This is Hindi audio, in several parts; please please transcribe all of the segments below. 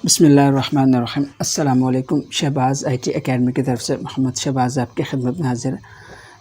बिस्मिल्लाहिर्रहमानिर्रहीम। अस्सलाम वालेकुम। शहबाज़ IT एकेडमी की तरफ से मोहम्मद शहबाज़ आपकी खिदमत में हाजिर है।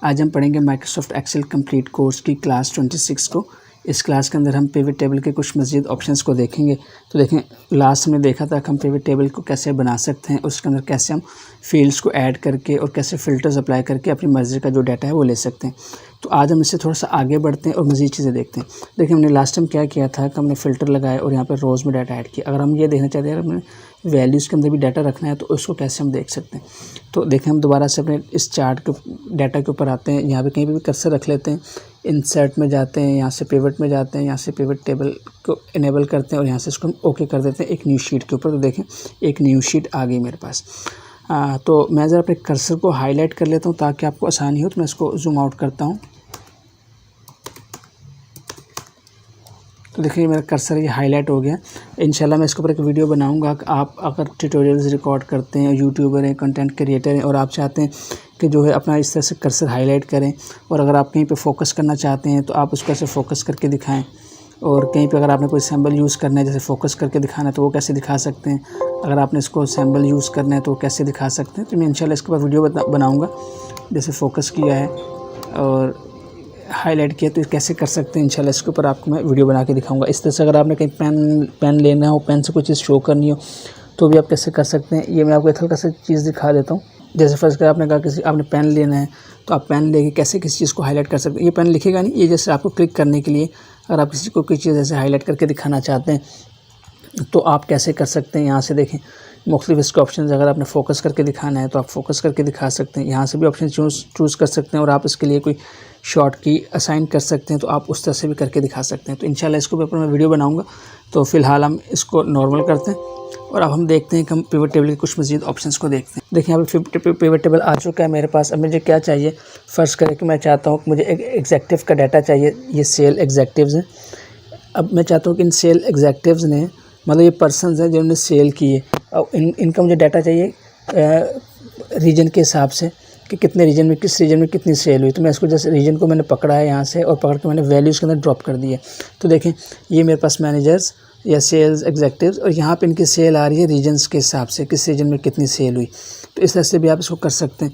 आज हम पढ़ेंगे माइक्रोसॉफ्ट एक्सेल कंप्लीट कोर्स की क्लास 26 को। इस क्लास के अंदर हम पिवट टेबल के कुछ मज़ीद ऑप्शंस को देखेंगे। तो देखें, लास्ट में देखा था कि हम पिवट टेबल को कैसे बना सकते हैं, उसके अंदर कैसे हम फील्ड्स को ऐड करके और कैसे फ़िल्टर्स अप्लाई करके अपनी मर्ज़ी का जो डाटा है वो ले सकते हैं। तो आज हम इससे थोड़ा सा आगे बढ़ते हैं और मज़ीद चीज़ें देखते हैं। देखिए, हमने लास्ट टाइम क्या किया था कि हमने फ़िल्टर लगाए और यहाँ पर रोज़ में डाटा ऐड किया। अगर हम ये देखना चाहते हैं अगर हमने वैल्यूज़ के अंदर भी डाटा रखना है तो उसको कैसे हम देख सकते हैं। तो देखें, हम दोबारा से अपने इस चार्ट के डाटा के ऊपर आते हैं। यहाँ पे कहीं पे भी कर्सर रख लेते हैं, इंसर्ट में जाते हैं, यहाँ से पिवट में जाते हैं, यहाँ से पिवट टेबल को इनेबल करते हैं और यहाँ से इसको हम ओके कर देते हैं एक न्यू शीट के ऊपर। तो देखें, एक न्यू शीट आ गई मेरे पास। तो मैं ज़रा अपने कर्सर को हाईलाइट कर लेता हूँ ताकि आपको आसानी हो। तो मैं इसको जूम आउट करता हूँ। तो देखिए, मेरा कर्सर ये हाईलाइट हो गया। इंशाल्लाह मैं इसके ऊपर एक वीडियो बनाऊंगा कि आप अगर ट्यूटोरियल्स रिकॉर्ड करते हैं, यूट्यूबर हैं, कंटेंट क्रिएटर हैं और आप चाहते हैं कि जो है अपना इस तरह से कर्सर हाईलाइट करें, और अगर आप कहीं पे फोकस करना चाहते हैं तो आप उसको ऐसे फोकस करके दिखाएं। और कहीं पे अगर आपने कोई सिंबल यूज़ करना है, जैसे फोकस करके दिखाना है, तो वो कैसे दिखा सकते हैं। अगर आपने इसको सिंबल यूज़ करना है तो वो कैसे दिखा सकते हैं। तो मैं इंशाल्लाह इसके ऊपर वीडियो बनाऊँगा। जैसे फोकस किया है और हाईलाइट किया तो कैसे कर सकते हैं, इंशाल्लाह इसके ऊपर आपको मैं वीडियो बना के दिखाऊंगा। इस तरह से अगर आपने कहीं पेन लेना हो, पेन से कोई चीज़ शो करनी हो तो भी आप कैसे कर सकते हैं। ये मैं आपको एक हल्का सा चीज़ दिखा देता हूँ। जैसे फर्स्ट कर आपने कहा किसी आपने पेन लेना है तो आप पेन लेके कैसे किसी चीज़ को हाईलाइट कर सकते हैं। ये पेन लिखेगा नहीं, ये जैसे आपको क्लिक करने के लिए अगर आप किसी को कोई चीज़ ऐसे हाईलाइट करके दिखाना चाहते हैं तो आप कैसे कर सकते हैं। यहाँ से देखें, मुख्तलिफ इसके ऑप्शन, अगर आपने फोकस करके दिखाना है तो आप फोकस करके दिखा सकते हैं। यहाँ से भी ऑप्शन चूज़ कर सकते हैं और आप इसके लिए कोई शॉर्ट की असाइन कर सकते हैं तो आप उस तरह से भी करके दिखा सकते हैं। तो इंशाल्लाह इसके ऊपर मैं वीडियो बनाऊंगा। तो फ़िलहाल हम इसको नॉर्मल करते हैं और अब हम देखते हैं कि हम पिवट टेबल के कुछ मज़ीद ऑप्शंस को देखते हैं। देखिए, यहाँ पे पिवट टेबल आ चुका है मेरे पास। अब मुझे क्या चाहिए, फ़र्स्ट करें कि मैं चाहता हूँ कि मुझे एक एग्जेक्टिव का डाटा चाहिए। ये सेल एग्जेक्टिव्स हैं। अब मैं चाहता हूँ कि इन सेल एग्जेक्टिव्स ने, मतलब ये पर्सनस हैं जिन्होंने सेल की है, और इनका मुझे डाटा चाहिए रीजन के हिसाब से कि कितने रीजन में, किस रीजन में कितनी सेल हुई। तो मैं इसको जैसे रीजन को मैंने पकड़ा है यहाँ से और पकड़ के मैंने वैल्यूज़ के अंदर ड्रॉप कर दी है। तो देखें, ये मेरे पास मैनेजर्स या सेल्स एग्जेक्टिव्स, और यहाँ पे इनकी सेल आ रही है रीजन्स के हिसाब से, किस रीजन में कितनी सेल हुई। तो इस तरह से भी आप इसको कर सकते हैं।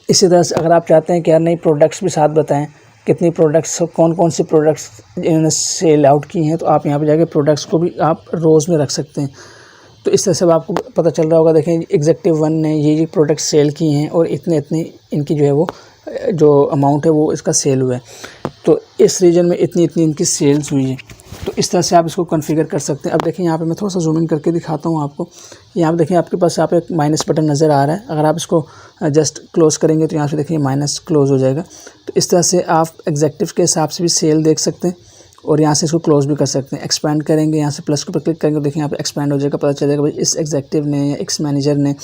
इसी तरह से अगर आप चाहते हैं कि यार नई प्रोडक्ट्स भी साथ बताएं, कितनी प्रोडक्ट्स, कौन कौन सी प्रोडक्ट्स इन्होंने सेल आउट की हैं, तो आप यहाँ पे जाके प्रोडक्ट्स को भी आप रोज़ में रख सकते हैं। तो इस तरह से आपको पता चल रहा होगा। देखें, एग्जेक्टिव 1 ने ये प्रोडक्ट सेल की हैं और इतने इतने इनकी जो है वो जो अमाउंट है वो इसका सेल हुआ है। तो इस रीजन में इतनी इतनी इनकी सेल्स हुई है। तो इस तरह से आप इसको कॉन्फ़िगर कर सकते हैं। अब देखिए, यहाँ पे मैं थोड़ा सा जूम इन करके दिखाता हूँ आपको। यहाँ पे देखिए, आपके पास यहाँ पे एक माइनस बटन नज़र आ रहा है। अगर आप इसको जस्ट क्लोज़ करेंगे तो यहाँ से देखिए माइनस क्लोज़ हो जाएगा। तो इस तरह से आप एग्जेक्टिव के हिसाब से भी सेल देख सकते हैं और यहाँ से इसको क्लोज़ भी कर सकते हैं। एक्सपैंड करेंगे, यहाँ से प्लस के ऊपर क्लिक करेंगे, देखिए यहाँ पे एक्सपैंड हो जाएगा। पता चल जाएगा भाई इस एग्जेक्टिव ने या एक्स मैनेजर ने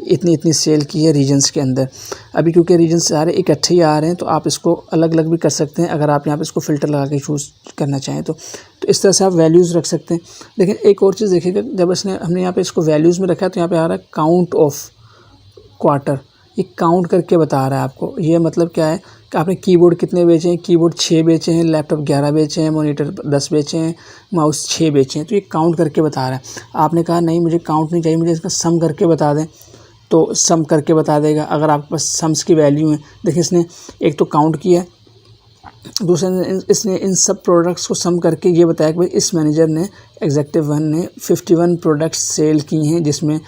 इतनी इतनी सेल की है रीजन्स के अंदर। अभी क्योंकि रीजन्स सारे इकट्ठे ही आ रहे हैं तो आप इसको अलग अलग भी कर सकते हैं अगर आप यहाँ पे इसको फ़िल्टर लगा के चूज़ करना चाहें तो इस तरह से आप वैल्यूज़ रख सकते हैं। लेकिन एक और चीज़ देखिएगा, जब हमने यहाँ पे इसको वैल्यूज़ में रखा है तो यहाँ पे आ रहा है काउंट ऑफ क्वार्टर। ये काउंट करके बता रहा है आपको। ये मतलब क्या है कि आपने कीबोर्ड कितने बेचे हैं, कीबोर्ड 6 बेचे हैं, लैपटॉप 11 बेचे हैं, मॉनिटर 10 बेचे हैं, माउस 6 बेचे हैं। तो ये काउंट करके बता रहा है। आपने कहा नहीं मुझे काउंट नहीं चाहिए, मुझे इसका सम करके बता दें, तो सम करके बता देगा। अगर आपके पास सम्स की वैल्यू है, देखिए इसने एक तो काउंट किया है, दूसरे ने इसने इन सब प्रोडक्ट्स को सम करके ये बताया कि भाई इस मैनेजर ने, एग्जेक्टिव 1 ने 51 प्रोडक्ट्स सेल की हैं, जिसमें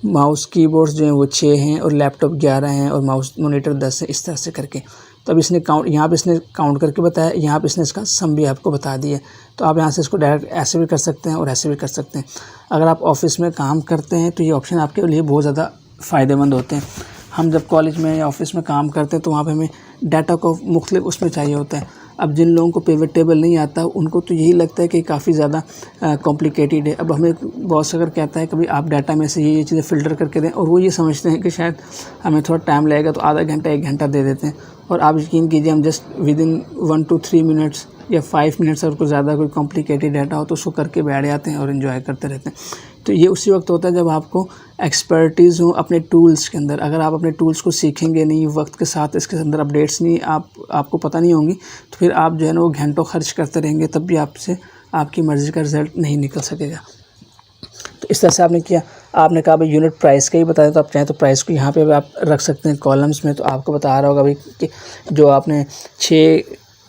माउस कीबोर्ड्स जो हैं वो 6 हैं और लैपटॉप 11 हैं और माउस मॉनिटर 10 है। इस तरह से करके तो अब इसने काउंट, यहाँ पे इसने काउंट करके बताया, यहाँ पे इसने इसका सम भी आपको बता दिया। तो आप यहाँ से इसको डायरेक्ट ऐसे भी कर सकते हैं और ऐसे भी कर सकते हैं। अगर आप ऑफिस में काम करते हैं तो ये ऑप्शन आपके लिए बहुत ज़्यादा फ़ायदेमंद होते हैं। हम जब कॉलेज में या ऑफिस में काम करते हैं तो वहाँ पे हमें डाटा को मुख्तलिफ उसमें चाहिए होता है। अब जिन लोगों को पिवट टेबल नहीं आता उनको तो यही लगता है कि काफ़ी ज़्यादा कॉम्प्लिकेटेड है। अब हमें बॉस अगर कहता है कभी आप डाटा में से ये चीज़ें फ़िल्टर करके दें, और वो ये समझते हैं कि शायद हमें थोड़ा टाइम लगेगा तो आधा घंटा 1 घंटा दे देते हैं, और आप यकीन कीजिए हम जस्ट विदिन 1 to 3 मिनट्स या 5 मिनट्स और कुछ ज़्यादा कोई कॉम्प्लिकेटेड डाटा हो तो उसको करके बैठ जाते हैं और एंजॉय करते रहते हैं। तो ये उसी वक्त होता है जब आपको एक्सपर्टीज़ हो अपने टूल्स के अंदर। अगर आप अपने टूल्स को सीखेंगे नहीं, वक्त के साथ इसके अंदर अपडेट्स नहीं आपको पता नहीं होंगी, तो फिर आप जो है ना वो घंटों खर्च करते रहेंगे, तब भी आपसे आपकी मर्ज़ी का रिज़ल्ट नहीं निकल सकेगा। तो इस तरह से आपने किया। आपने कहा भाई यूनिट प्राइस का ही बताया, तो आप चाहें तो प्राइस को यहाँ पे आप रख सकते हैं कॉलम्स में। तो आपको बता रहा होगा भाई कि जो आपने 6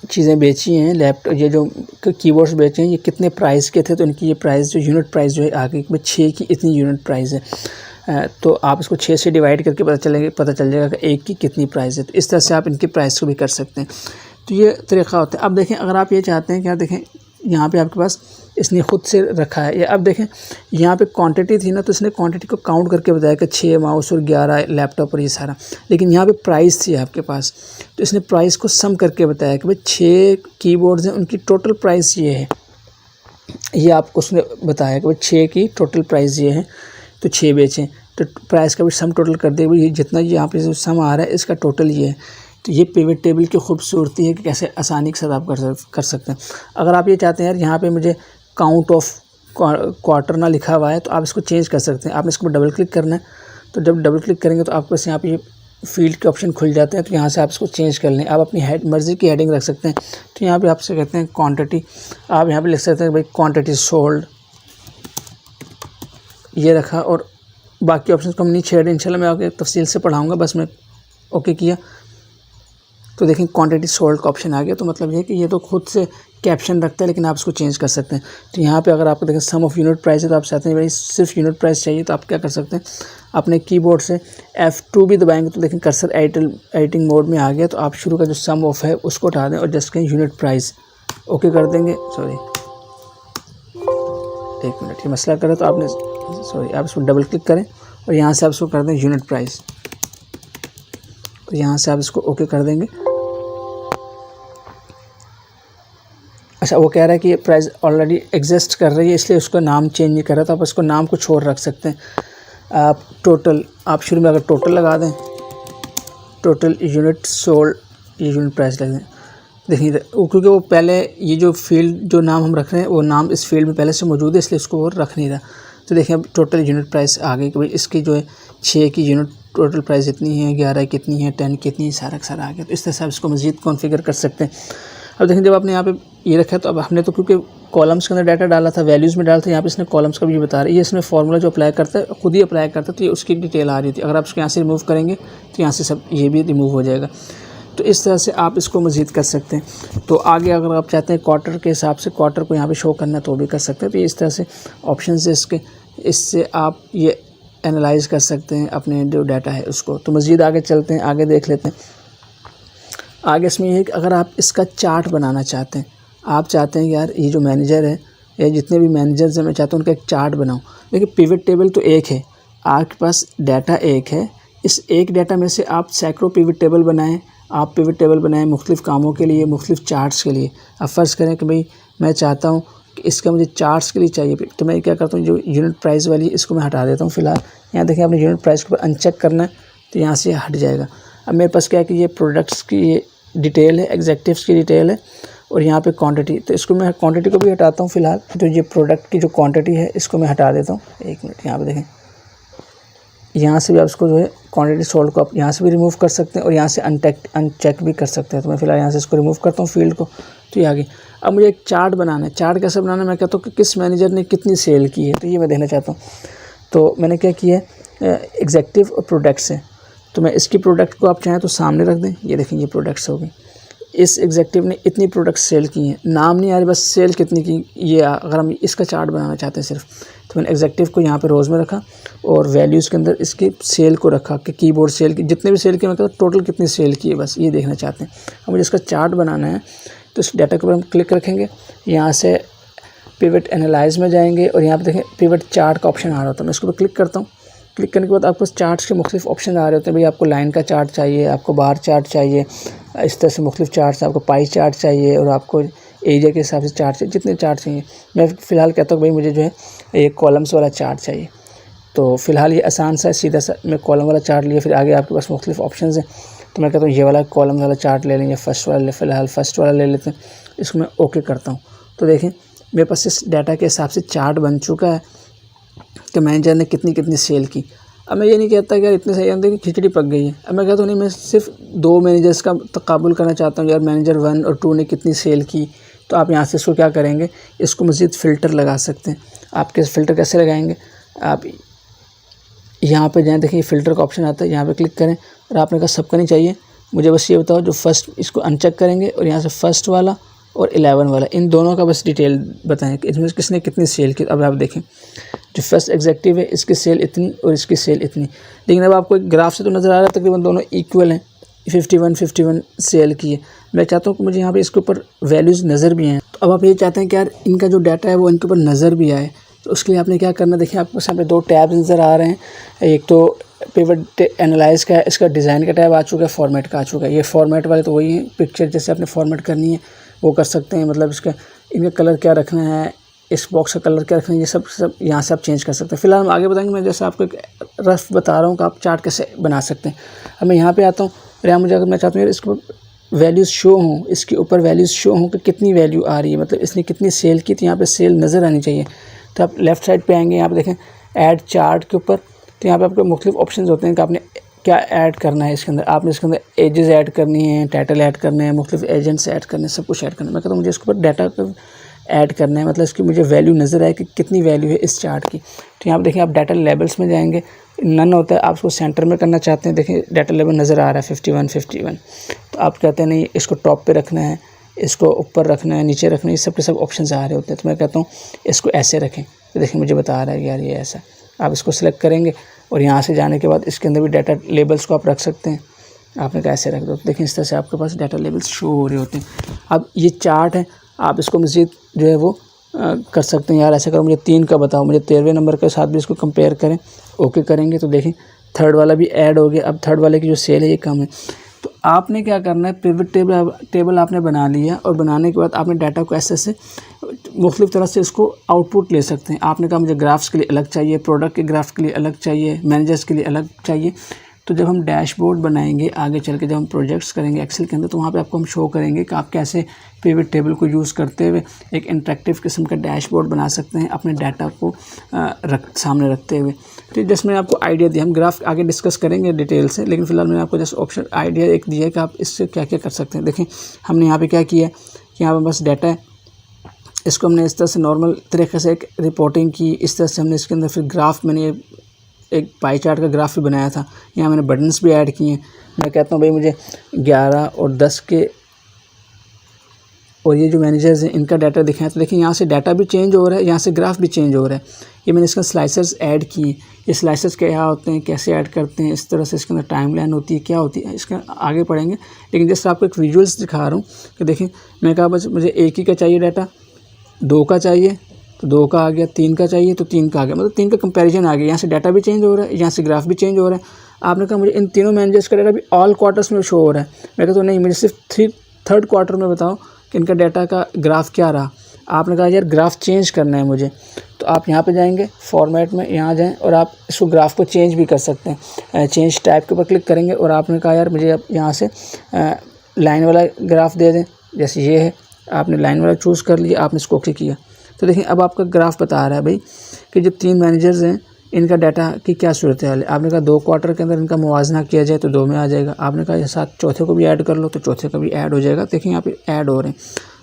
चीज़ें बेची हैं, लैपटॉप ये जो कीबोर्ड्स बेचे हैं, ये कितने प्राइस के थे। तो इनकी ये प्राइस जो यूनिट प्राइस जो है आगे में 6 की इतनी यूनिट प्राइस है। तो आप इसको 6 से डिवाइड करके पता चल जाएगा कि एक की कितनी प्राइस है। तो इस तरह से आप इनकी प्राइस को भी कर सकते हैं। तो ये तरीक़ा होता है। अब देखें, अगर आप ये चाहते हैं, क्या देखें यहाँ पे आपके पास इसने खुद से रखा है। या अब देखें यहाँ पे क्वांटिटी थी ना, तो इसने क्वांटिटी को काउंट करके बताया कि 6 माउस और 11 लैपटॉप और ये सारा। लेकिन यहाँ पे प्राइस थी आपके पास, तो इसने प्राइस को सम करके बताया कि भाई 6 कीबोर्ड्स हैं, उनकी टोटल प्राइस ये है। ये आपको उसने बताया कि भाई 6 की टोटल प्राइस ये है, तो 6 बेचें, तो प्राइस का भी सम टोटल कर दे भाई, जितना यहाँ पे सम आ रहा है इसका टोटल ये है। तो ये पिवट टेबल की खूबसूरती है कि कैसे आसानी के साथ आप कर सकते हैं। अगर आप ये चाहते हैं यार यहाँ पे मुझे काउंट ऑफ क्वार्टर ना लिखा हुआ है, तो आप इसको चेंज कर सकते हैं। आपने इसको डबल क्लिक करना है, तो जब डबल क्लिक करेंगे तो आपके पास यहाँ पे फील्ड के ऑप्शन खुल जाते हैं। तो यहाँ से आप इसको चेंज कर लें। आप अपनी मर्ज़ी की हेडिंग रख सकते हैं। तो यहाँ पे आपसे कहते हैं क्वांटिटी, आप यहाँ पे लिख सकते हैं भाई क्वांटिटी सोल्ड, ये रखा। और बाकी ऑप्शन को हम नहीं छेड़े, इंशाल्लाह मैं आगे तफसील से पढ़ाऊँगा। बस मैं ओके किया तो देखें क्वांटिटी सोल्ड का ऑप्शन आ गया। तो मतलब ये है कि ये तो खुद से कैप्शन रखता है, लेकिन आप इसको चेंज कर सकते हैं। तो यहाँ पे अगर आपको देखें सम ऑफ यूनिट प्राइस है, तो आप चाहते हैं भाई सिर्फ यूनिट प्राइस चाहिए, तो आप क्या कर सकते हैं, अपने कीबोर्ड से F2 भी दबाएंगे तो देखें कर्सर एडिटिंग मोड में आ गया। तो आप शुरू का जो सम ऑफ है उसको उठा दें और जस्ट कहें यूनिट प्राइस, ओके कर देंगे। सॉरी एक मिनट, ये मसला करे तो आपने आप इसको डबल क्लिक करें और यहाँ से आप इसको कर दें यूनिट प्राइस। तो यहाँ से आप इसको ओके कर देंगे। अच्छा, वो कह रहा है कि ये प्राइस ऑलरेडी एग्जिस्ट कर रही है, इसलिए उसका नाम चेंज नहीं कर रहा। तो आप इसको नाम कुछ और रख सकते हैं। आप टोटल, आप शुरू में अगर टोटल लगा दें, टोटल यूनिट सोल्ड, ये यूनिट प्राइस लग दें। देखिए क्योंकि वो पहले ये जो फील्ड जो नाम हम रख रहे हैं वो नाम इस फील्ड में पहले से मौजूद है, इसलिए उसको वो रख नहीं रहा। तो देखिए अब टोटल यूनिट प्राइस आ गई कि भाई इसकी जो है 6 की यूनिट टोटल प्राइस इतनी है, 11 कितनी है, 10 कितनी है, सारा का सारा आ गया। तो इस तरह से आप इसको मज़ीद कॉन्फ़िगर कर सकते हैं। अब देखें जब आपने यहाँ पे ये रखा है, तो अब हमने तो क्योंकि कॉलम्स के अंदर डाटा डाला था, वैल्यूज़ में डाला था, यहाँ पे इसने कॉलम्स का भी बता रहा है। ये इसमें फार्मूला जो अप्लाई करता है खुद ही अप्लाई करता है, तो ये उसकी डिटेल आ रही थी। अगर आप इसको यहाँ से रिमूव करेंगे तो यहाँ से सब ये भी रिमूव हो जाएगा। तो इस तरह से आप इसको मज़ीद कर सकते हैं। तो आगे अगर आप चाहते हैं क्वार्टर के हिसाब से क्वार्टर को यहाँ पे शो करना, तो भी कर सकते हैं। तो इस तरह से ऑप्शन है इसके, इससे आप ये एनालाइज़ कर सकते हैं अपने जो डाटा है उसको। तो मज़ीद आगे चलते हैं, आगे देख लेते हैं। आगे इसमें ये है कि अगर आप इसका चार्ट बनाना चाहते हैं, आप चाहते हैं कि यार ये जो मैनेजर है या जितने भी मैनेजर्स हैं, मैं चाहता हूँ उनका एक चार्ट बनाऊँ। देखिए पिवट टेबल तो एक है, आपके पास डाटा एक है, इस एक डाटा में से आप सैकड़ों पिवट टेबल बनाएं। आप पिवट टेबल बनाएं मुख्तलिफ़ कामों के लिए, मुख्तलिफ़ चार्ट्स के लिए। अब फ़र्ज़ करें कि भाई मैं चाहता हूँ कि इसका मुझे चार्ट्स के लिए चाहिए, तो मैं क्या करता हूँ, जो यूनिट प्राइस वाली इसको मैं हटा देता हूँ फ़िलहाल। यहाँ देखिए आपने यूनिट प्राइस को अनचेक करना है, तो यहाँ से हट जाएगा। अब मेरे पास क्या है कि ये प्रोडक्ट्स की ये डिटेल है, एग्जेक्टिव्स की डिटेल है, और यहाँ पे क्वांटिटी। तो इसको मैं क्वांटिटी को भी हटाता हूँ फ़िलहाल। तो ये प्रोडक्ट की जो क्वांटिटी है इसको मैं हटा देता हूँ। एक मिनट, यहाँ पे देखें, यहाँ से भी आप इसको जो है क्वांटिटी सोल्ड को आप यहाँ से भी रिमूव कर सकते हैं और यहाँ से अनचेक भी कर सकते हैं। तो मैं फ़िलहाल यहाँ से इसको रिमूव करता हूँ फील्ड को। तो ये आ गई। अब मुझे एक चार्ट बनाना है। चार्ट कैसे बनाना है, मैं कहता हूँ कि किस मैनेजर ने कितनी सेल की है, तो ये मैं देखना चाहता हूँ। तो मैंने क्या किया है, एग्जेक्टिव और प्रोडक्ट्स है। तो मैं इसकी प्रोडक्ट को आप चाहें तो सामने रख दें। ये देखें, ये प्रोडक्ट्स हो गई। इस एग्जेक्टिव ने इतनी प्रोडक्ट्स सेल की हैं, नाम नहीं आ रही, बस सेल कितनी की ये। अगर हम इसका चार्ट बनाना चाहते हैं सिर्फ, तो मैंने एग्जेक्टिव को यहाँ पे रोज़ में रखा और वैल्यूज़ के अंदर इसकी सेल को रखा कि कीबोर्ड सेल की जितने भी सेल की, मतलब टोटल कितनी सेल की है, बस ये देखना चाहते हैं। अब मुझे इसका चार्ट बनाना है, तो इस डाटा के ऊपर हम क्लिक रखेंगे, यहाँ से पिवट एनालाइज में जाएंगे और यहाँ पर देखें पिवट चार्ट का ऑप्शन आ रहा होता है। मैं इसको क्लिक करता हूँ। क्लिक करने के बाद आपको चार्ट्स के मुख्तलिफ ऑप्शन आ रहे होते हैं। भाई आपको लाइन का चार्ट चाहिए, आपको बार चार्ट चाहिए, इस तरह से मुख्तलिफ चार्ट्स, आपको पाई चार्ट चाहिए और आपको एरिया के हिसाब से चार्ट चाहिए, जितने चार्ट चाहिए। मैं फ़िलहाल कहता हूँ भाई मुझे जो है एक कॉलम्स वाला चार्ट चाहिए। तो फ़िलहाल ये आसान सा सीधा सा मैं कॉलम वाला चार्ट लिया। फिर आगे आपके पास मुख्तलिफ ऑप्शन हैं, तो मैं कहता हूँ ये वाला कॉलम वाला चार्ट ले लें या फर्स्ट वाला, फ़िलहाल फर्स्ट वाला ले लेते हैं। इसको मैं ओके करता हूँ। तो देखें मेरे पास इस डाटा के हिसाब से चार्ट बन चुका है कि मैनेजर ने कितनी कितनी सेल की। अब मैं ये नहीं कहता कि यार इतने सही आते कि खिचड़ी पक गई है। अब मैं कहता हूँ नहीं, मैं सिर्फ 2 मैनेजर्स का तकाबुल करना चाहता हूँ, यार मैनेजर 1 और 2 ने कितनी सेल की। तो आप यहाँ से इसको क्या करेंगे, इसको मज़ीद फ़िल्टर लगा सकते हैं। आप फ़िल्टर कैसे लगाएंगे, आप यहाँ पे जाएँ, देखिए फ़िल्टर का ऑप्शन आता है, यहाँ पे क्लिक करें और आपने कहा सबका नहीं चाहिए, मुझे बस ये बताओ जो फर्स्ट, इसको अनचेक करेंगे और यहाँ से फर्स्ट वाला और 11 वाला, इन दोनों का बस डिटेल बताएं कि इसमें किसने कितनी सेल की। अब आप देखें जो फर्स्ट एग्जेक्टिव है इसकी सेल इतनी और इसकी सेल इतनी, लेकिन अब आपको एक ग्राफ से तो नज़र आ रहा है तकरीबन दोनों इक्वल हैं, 51 सेल की है। मैं चाहता हूँ कि मुझे यहाँ पे इसके ऊपर वैल्यूज़ नज़र भी आएँ। तो अब आप ये चाहते हैं कि यार इनका जो डाटा है वो इनके ऊपर नज़र भी आए, तो उसके लिए आपने क्या करना, देखिए आपको सामने दो टैब नज़र आ रहे हैं, एक तो पिवट एनालाइज का है, इसका डिज़ाइन का टैब आ चुका है, फॉर्मेट का आ चुका है। ये फॉर्मेट वाले तो वही है, पिक्चर जैसे आपने फॉर्मेट करनी है वो कर सकते हैं, मतलब इसका इनका कलर क्या रखना है, इस बॉक्स का कलर क्या रखना है, ये सब यहाँ से आप चेंज कर सकते हैं। फिलहाल हम आगे बताएंगे, मैं जैसे आपको एक रफ बता रहा हूँ कि आप चार्ट कैसे बना सकते हैं। अब मैं यहाँ पे आता हूँ और यहाँ मुझे अगर मैं चाहता हूँ यार इसके वैल्यूज़ शो हों, इसके ऊपर वैल्यूज़ शो हों कि कितनी वैल्यू आ रही है, मतलब इसने कितनी सेल की, तो यहाँ पे सेल नज़र आनी चाहिए। तो आप लेफ़्ट साइड पे आएंगे, यहाँ पे देखें ऐड चार्ट के ऊपर, तो यहाँ पे आपको मुख्तलिफ ऑप्शंस होते हैं कि आपने क्या ऐड करना है इसके अंदर। आपने इसके अंदर एजेस ऐड करनी है, टाइटल ऐड करने हैं, मुख्तलिफ एजेंट्स ऐड करने हैं, सब कुछ ऐड करना है। मैं कहता हूँ मुझे इसके ऊपर डाटा ऐड करना है, मतलब इसकी मुझे वैल्यू नज़र आए कि कितनी वैल्यू है इस चार्ट की। तो यहाँ पर देखिए आप डाटा लेवल्स में जाएंगे, नन होता है, आप उसको सेंटर में करना चाहते हैं, देखिए डाटा लेवल नज़र आ रहा है 51। तो आप कहते हैं नहीं इसको टॉप पे रखना है, इसको ऊपर रखना है, नीचे रखना है, ये सब के सब ऑप्शन आ रहे होते हैं। तो मैं कहता हूँ इसको ऐसे रखें, तो देखिए मुझे बता रहा है यार ये ऐसा। आप इसको सिलेक्ट करेंगे और यहाँ से जाने के बाद इसके अंदर भी डाटा लेबल्स को आप रख सकते हैं, आपने कैसे रख दो। तो देखिए इस तरह से आपके पास डाटा लेबल्स शो हो रहे होते हैं। अब ये चार्ट है, आप इसको मज़ीद जो है वो कर सकते हैं, यार ऐसा करो मुझे 3 का बताओ, मुझे 13वें नंबर के साथ भी इसको कंपेयर करें, ओके करेंगे तो देखें थर्ड वाला भी ऐड हो गया। अब थर्ड वाले की जो सेल है ये कम है। तो आपने क्या करना है, पिवट टेबल आपने बना लिया और बनाने के बाद आपने डाटा को ऐसे मुख्तलिफ तरह से इसको आउटपुट ले सकते हैं। आपने कहा मुझे ग्राफ्स के लिए अलग चाहिए, प्रोडक्ट के ग्राफ के लिए अलग चाहिए, मैनेजर्स के लिए अलग चाहिए। तो जब हम डैशबोर्ड बनाएंगे आगे चल के, जब हम प्रोजेक्ट्स करेंगे एक्सेल के अंदर, तो वहाँ पे आपको हम शो करेंगे कि आप कैसे पिवट टेबल को यूज़ करते हुए एक इंटरेक्टिव किस्म का डैशबोर्ड बना सकते हैं अपने डाटा को सामने रखते हुए। तो जस्ट मैंने आपको आइडिया दिया, हम ग्राफ आगे डिस्कस करेंगे डिटेल से, लेकिन फ़िलहाल मैंने आपको जस्ट ऑप्शन आइडिया एक दिया है कि आप इससे क्या क्या कर सकते हैं। देखें हमने यहाँ पर क्या किया कि यहाँ पर बस डाटा है, इसको हमने इस तरह से नॉर्मल तरीके से एक रिपोर्टिंग की, इस तरह से हमने इसके अंदर फिर ग्राफ, मैंने एक पाई चार्ट का ग्राफ भी बनाया था, यहाँ मैंने बटन्स भी ऐड किए हैं। मैं कहता हूँ भाई मुझे 11 और 10 के और ये जो मैनेजर्स हैं इनका डाटा दिखाएं, तो देखिए यहाँ से डाटा भी चेंज हो रहा है, यहाँ से ग्राफ भी चेंज हो रहा है। ये मैंने इसका स्लाइसर्स ऐड किए, ये स्लाइसर्स क्या होते हैं, कैसे ऐड करते हैं, इस तरह से इसके अंदर टाइमलाइन होती है, क्या होती है, इसका आगे पढ़ेंगे। लेकिन जैसे आपको एक विजुअल्स दिखा रहा हूँ कि देखिए मैं कहा बस मुझे एक ही का चाहिए डाटा, 2 का चाहिए तो 2 का आ गया, 3 का चाहिए तो 3 का आ गया, मतलब 3 का कंपैरिजन आ गया। यहाँ से डाटा भी चेंज हो रहा है, यहाँ से ग्राफ भी चेंज हो रहा है। आपने कहा मुझे इन तीनों मैनेजर्स का डाटा भी ऑल क्वार्टर्स में शो हो रहा है। मैं कहता हूँ नहीं, मुझे सिर्फ थर्ड क्वार्टर में बताओ कि इनका डाटा का ग्राफ क्या रहा। आपने कहा यार ग्राफ चेंज करना है मुझे, तो आप यहाँ पे जाएंगे फॉर्मेट में, यहाँ जाएं और आप इसको ग्राफ को चेंज भी कर सकते हैं। चेंज टाइप के ऊपर क्लिक करेंगे और आपने कहा यार मुझे अब यहाँ से लाइन वाला ग्राफ दे दें, जैसे ये है, आपने लाइन वाला चूज़ कर लिया, आपने इसको क्लिक किया, तो देखिए अब आपका ग्राफ बता रहा है भाई कि जो 3 मैनेजर्स हैं इनका डाटा की क्या सूरत हाल है। आपने कहा 2 क्वार्टर के अंदर इनका मुवाजना किया जाए तो 2 में आ जाएगा। आपने कहा साथ चौथे को भी ऐड कर लो तो चौथे का भी ऐड हो जाएगा। देखिए यहाँ पे ऐड हो रहे हैं।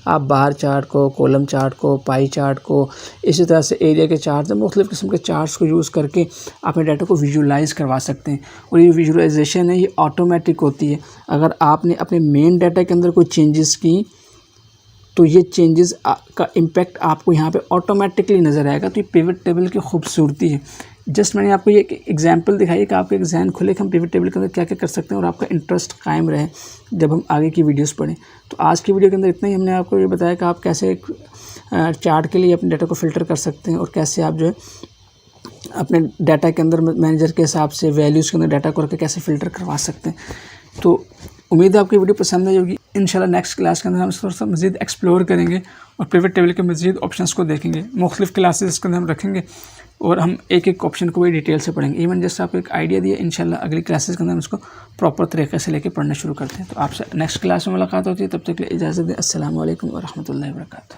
आप बाहर चार्ट को, कॉलम चार्ट को, पाई चार्ट को, इसी तरह से एरिया के चार्ट, मुख्तलिफ़ किस्म के चार्ट्स को यूज़ करके अपने डाटा को विजुलाइज़ करवा सकते हैं। और ये विजुलाइजेशन है ये ऑटोमेटिक होती है। अगर आपने अपने मेन डाटा के अंदर कोई चेंजेस की तो ये चेंजेस का इम्पैक्ट आपको यहाँ पे ऑटोमेटिकली नज़र आएगा। तो ये पिवट टेबल की खूबसूरती है। जस्ट मैंने आपको ये एग्जांपल दिखाई कि आपके एग्जाम खुले कि हम पिवट टेबल के अंदर क्या क्या कर सकते हैं और आपका इंटरेस्ट कायम रहे जब हम आगे की वीडियोस पढ़ें। तो आज की वीडियो के अंदर इतना ही। हमने आपको ये बताया कि आप कैसे एक चार्ट के लिए अपने डाटा को फ़िल्टर कर सकते हैं और कैसे आप जो है अपने डाटा के अंदर मैनेजर के हिसाब से वैल्यूज़ के अंदर डाटा को रख के कैसे फ़िल्टर करवा सकते हैं। तो उम्मीद है आपकी वीडियो पसंद आई होगी। इंशाल्लाह नेक्स्ट क्लास के अंदर हम थोड़ा सा मज़ीद एक्सप्लोर करेंगे और पिवट टेबल के मज़ीद ऑप्शंस को देखेंगे। मुख्तलिफ़ क्लासेस के अंदर हम रखेंगे और हम एक एक ऑप्शन को भी डिटेल से पढ़ेंगे। इवन जैसे आपको एक आइडिया दिया, इंशाल्लाह अगली क्लासेस के अंदर हम इसको प्रॉपर तरीके से लेके पढ़ना शुरू करते हैं। तो आपसे नेक्स्ट क्लास में मुलाकात होती है, तब तक के लिए इजाज़त दें। अस्सलामु अलैकुम व रहमतुल्लाहि व बरकातहू।